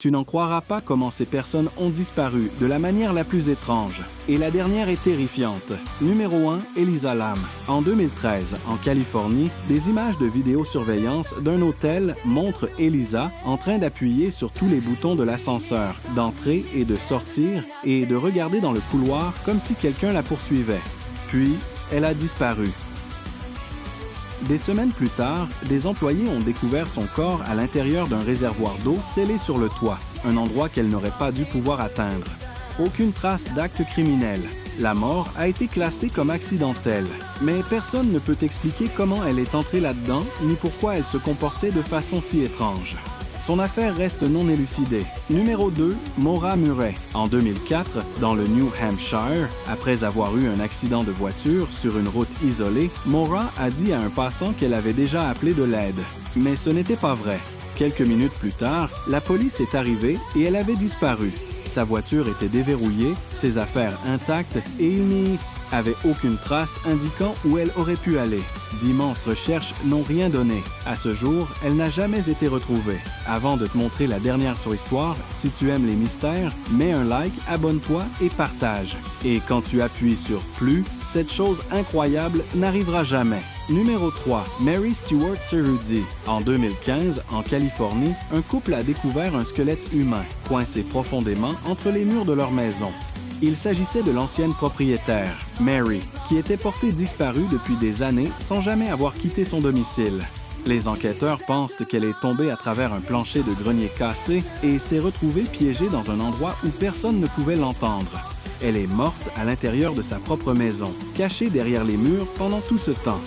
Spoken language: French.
Tu n'en croiras pas comment ces personnes ont disparu de la manière la plus étrange. Et la dernière est terrifiante. Numéro 1, Elisa Lam. En 2013, en Californie, des images de vidéosurveillance d'un hôtel montrent Elisa en train d'appuyer sur tous les boutons de l'ascenseur, d'entrer et de sortir, et de regarder dans le couloir comme si quelqu'un la poursuivait. Puis, elle a disparu. Des semaines plus tard, des employés ont découvert son corps à l'intérieur d'un réservoir d'eau scellé sur le toit, un endroit qu'elle n'aurait pas dû pouvoir atteindre. Aucune trace d'acte criminel. La mort a été classée comme accidentelle, mais personne ne peut expliquer comment elle est entrée là-dedans ni pourquoi elle se comportait de façon si étrange. Son affaire reste non élucidée. Numéro 2, Maura Murray. En 2004, dans le New Hampshire, après avoir eu un accident de voiture sur une route isolée, Maura a dit à un passant qu'elle avait déjà appelé de l'aide. Mais ce n'était pas vrai. Quelques minutes plus tard, la police est arrivée et elle avait disparu. Sa voiture était déverrouillée, ses affaires intactes et il n'y avait aucune trace indiquant où elle aurait pu aller. D'immenses recherches n'ont rien donné. À ce jour, elle n'a jamais été retrouvée. Avant de te montrer la dernière sur Histoire, si tu aimes les mystères, mets un like, abonne-toi et partage. Et quand tu appuies sur « Plus », cette chose incroyable n'arrivera jamais. Numéro 3, Mary Stuart Cerruti. En 2015, en Californie, un couple a découvert un squelette humain, coincé profondément entre les murs de leur maison. Il s'agissait de l'ancienne propriétaire, Mary, qui était portée disparue depuis des années sans jamais avoir quitté son domicile. Les enquêteurs pensent qu'elle est tombée à travers un plancher de grenier cassé et s'est retrouvée piégée dans un endroit où personne ne pouvait l'entendre. Elle est morte à l'intérieur de sa propre maison, cachée derrière les murs pendant tout ce temps.